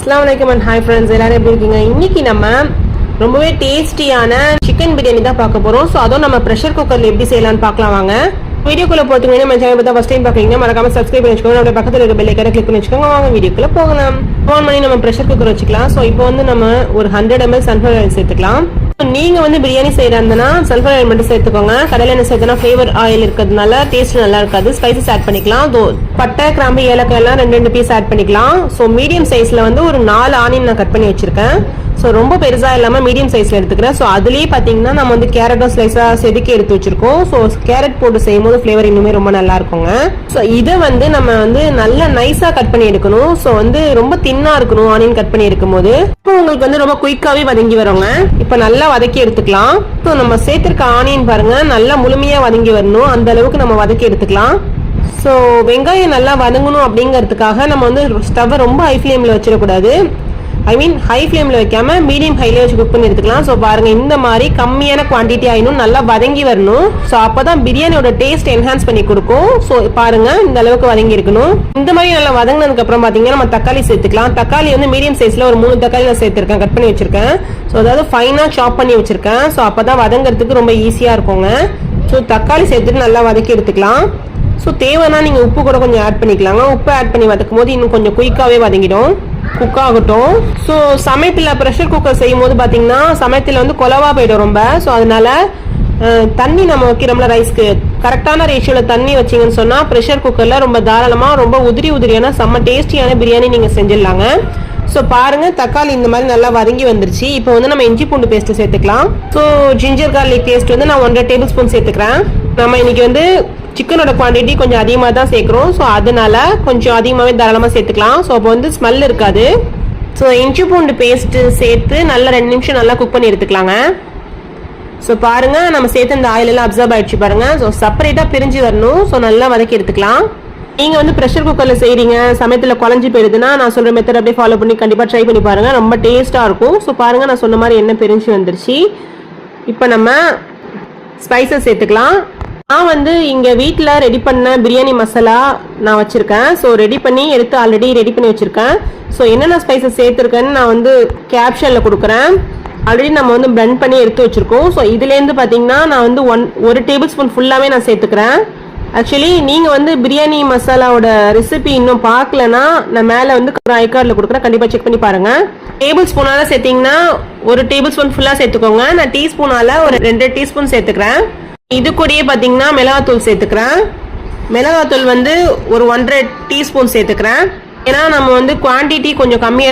अस्सलाम वालेकुम and hi friends, எல்லாரும் எப்படி இருக்கீங்க? இன்னைக்கு நம்ம ரொம்பவே டேஸ்டியான சிக்கன் பிரியாணி தான் பார்க்க போறோம். சோ அதுவும் நம்ம பிரஷர் குக்கர்ல எப்படி செய்யலாம்னு பார்க்கலாம் வாங்க. வீடியோக்குள்ள போறதுக்கு முன்னாடி நம்ம சேனலை பார்த்தா ஃபர்ஸ்ட் டைம் பார்க்கறீங்க மறக்காம சப்ஸ்கிரைப் பண்ணி வச்சுக்கோங்க. அப்படியே பக்கத்துல இருக்க பெல் ஐகானை கிளிக் பண்ணி வச்சுக்கோங்க. வாங்க வீடியோக்குள்ள போகலாம். ஆன் பண்ணி நம்ம பிரஷர் குக்கர் வச்சுக்கலாம். சோ இப்போ வந்து நம்ம ஒரு 100 ml சன்ஃப்ளவர் ஆயில் சேர்த்துக்கலாம். நீங்க வந்து பிரியாணி செய்யறதுனா சன்ஃப்ளவர் ஆயில் மட்டும் சேர்த்துக்கோங்க. கடையில என்ன சேர்த்தனா ஃப்ளேவர் ஆயில் இருக்கிறதுனால டேஸ்ட் நல்லா இருக்காது. ஸ்பைசஸ் ஆட் பண்ணிக்கலாம். பட்டை கிராம்பு ஏலக்காய் எல்லாம் ரெண்டு பீஸ் ஆட் பண்ணிக்கலாம். சோ மீடியம் சைஸ்ல வந்து ஒரு 4 ஆனியன் நான் கட் பண்ணி வச்சிருக்கேன். ஸோ ரொம்ப பெருசா இல்லாம மீடியம் சைஸ்ல எடுத்துக்கிறேன். ஸோ அதுலயே பாத்தீங்கன்னா நம்ம வந்து கேரட்டும் ஸ்லைஸா செதுக்கி எடுத்து வச்சிருக்கோம். ஸோ கேரட் போட்டு செய்யும் போது ஃபிளேவர் இன்னுமே ரொம்ப நல்லா இருக்குங்க. ஸோ இதை வந்து நம்ம வந்து நல்லா நைஸா கட் பண்ணி எடுக்கணும். ஸோ வந்து ரொம்ப தின்னா இருக்கணும் ஆனியன் கட் பண்ணி எடுக்கும் போது. இப்போ உங்களுக்கு வந்து ரொம்ப குயிக்காவே வதங்கி வருங்க. இப்போ நல்லா வதக்கி எடுத்துக்கலாம். ஸோ நம்ம சேர்த்திருக்க ஆனியன் பாருங்க நல்லா முழுமையா வதங்கி வரணும். அந்த அளவுக்கு நம்ம வதக்கி எடுத்துக்கலாம். ஸோ வெங்காயம் நல்லா வதங்கணும் அப்படிங்கிறதுக்காக நம்ம வந்து ஸ்டவ் ரொம்ப ஹை ஃபிளேம்ல வச்சிடக்கூடாது. ஹை ஃப்ளேம்ல வைக்காம மீடியம் ஹைல வச்சு குக் பண்ணி எடுத்துக்கலாம். ஸோ பாருங்க இந்த மாதிரி கம்மியான குவான்டிட்டி ஆயினும் நல்லா வதங்கி வரணும். ஸோ அப்பதான் பிரியாணியோட டேஸ்ட் என்ஹான்ஸ் பண்ணி கொடுக்கும். ஸோ பாருங்க இந்த அளவுக்கு வதங்கி இருக்கணும். இந்த மாதிரி நல்லா வதங்கினதுக்கு அப்புறம் பாத்தீங்கன்னா நம்ம தக்காளி சேர்த்துக்கலாம். தக்காளி வந்து மீடியம் சைஸ்ல ஒரு 3 தக்காளி நான் சேர்த்திருக்கேன், கட் பண்ணி வச்சிருக்கேன். ஸோ அதாவது ஃபைனா சாப் பண்ணி வச்சிருக்கேன். ஸோ அப்பதான் வதங்கிறதுக்கு ரொம்ப ஈஸியா இருக்குங்க. ஸோ தக்காளி சேர்த்துட்டு நல்லா வதக்கி எடுத்துக்கலாம். ஸோ தேவைன்னா நீங்க உப்பு கூட கொஞ்சம் ஆட் பண்ணிக்கலாங்க. உப்பு ஆட் பண்ணி வதக்கும் போது இன்னும் கொஞ்சம் குயிக்காவே வதங்கிடும், குக் ஆகட்டும். ஸோ சமயத்தில் ப்ரெஷர் குக்கர் செய்யும் போது பார்த்தீங்கன்னா சமயத்தில் வந்து கொலவா போயிடும் ரொம்ப. ஸோ அதனால தண்ணி நம்ம வைக்கிறோம்ல ரைஸ்க்கு கரெக்டான ரேஷியோவில் தண்ணி வச்சிங்கன்னு சொன்னால் ப்ரெஷர் குக்கரில் ரொம்ப தாராளமாக ரொம்ப உதிரியான செம்ம டேஸ்டியான பிரியாணி நீங்கள் செஞ்சிடலாங்க. ஸோ பாருங்க தக்காளி இந்த மாதிரி நல்லா வதங்கி வந்துருச்சு. இப்போ வந்து நம்ம இஞ்சி பூண்டு பேஸ்ட் சேர்த்துக்கலாம். ஸோ ஜிஞ்சர் கார்லிக் பேஸ்ட் வந்து நான் 1.5 டேபிள் ஸ்பூன் சேர்த்துக்கிறேன். நம்ம இன்னைக்கு வந்து சிக்கனோட குவான்டிட்டி கொஞ்சம் அதிகமாக தான் சேர்க்குறோம். ஸோ அதனால கொஞ்சம் அதிகமாகவே தாராளமாக சேர்த்துக்கலாம். ஸோ அப்போ வந்து ஸ்மெல் இருக்காது. ஸோ இஞ்சி பூண்டு பேஸ்ட் சேர்த்து நல்லா 2 நிமிஷம் நல்லா குக் பண்ணி எடுத்துக்கலாங்க. ஸோ பாருங்க நம்ம சேர்த்து இந்த ஆயில் எல்லாம் அப்சர்வ் ஆயிடுச்சு பாருங்க. ஸோ செப்பரேட்டாக பிரிஞ்சு வரணும். ஸோ நல்லா வதக்கி எடுத்துக்கலாம். நீங்க வந்து ப்ரெஷர் குக்கர்ல செய்றீங்க, சமயத்துல குழஞ்சி போயிருதுன்னா நான் சொல்ற மெத்தட் அப்படியே ஃபாலோ பண்ணி கண்டிப்பா ட்ரை பண்ணி பாருங்க, ரொம்ப டேஸ்டா இருக்கும். ஸோ பாருங்க நான் சொன்ன மாதிரி என்ன பிரிஞ்சு வந்துருச்சு. இப்போ நம்ம ஸ்பைசஸ் சேர்த்துக்கலாம். நான் வந்து இங்க வீட்டில் ரெடி பண்ண பிரியாணி மசாலா நான் வச்சிருக்கேன். ஸோ ரெடி பண்ணி எடுத்து ஆல்ரெடி ரெடி பண்ணி வச்சிருக்கேன். ஸோ என்னென்ன ஸ்பைசஸ் சேர்த்துருக்கேன்னு நான் வந்து கேப்ஷன்ல கொடுக்குறேன். ஆல்ரெடி நம்ம வந்து பிளெண்ட் பண்ணி எடுத்து வச்சிருக்கோம். ஸோ இதுலேருந்து பார்த்தீங்கன்னா நான் வந்து 1 டேபிள் ஸ்பூன் ஃபுல்லாகவே நான் சேர்த்துக்கிறேன். ஆக்சுவலி நீங்க வந்து பிரியாணி மசாலாவோட ரெசிபி இன்னும் பார்க்கலன்னா நான் மேலே வந்து ஐகார்டில் கொடுக்குறேன், கண்டிப்பாக செக் பண்ணி பாருங்க. டேபிள் ஸ்பூனால சேர்த்தீங்கன்னா 1 டேபிள் ஸ்பூன் ஃபுல்லாக சேர்த்துக்கோங்க. நான் டீஸ்பூனால ஒரு 2 டீஸ்பூன் சேர்த்துக்கிறேன். இது கூடயே பார்த்தீங்கன்னா மிளகாத்தூள் சேர்த்துக்கிறேன். மிளகாத்தூள் வந்து ஒரு 1.5 டீஸ்பூன் சேர்த்துக்கிறேன். ஏன்னா நம்ம வந்து குவான்டிட்டி கொஞ்சம் கம்மியாக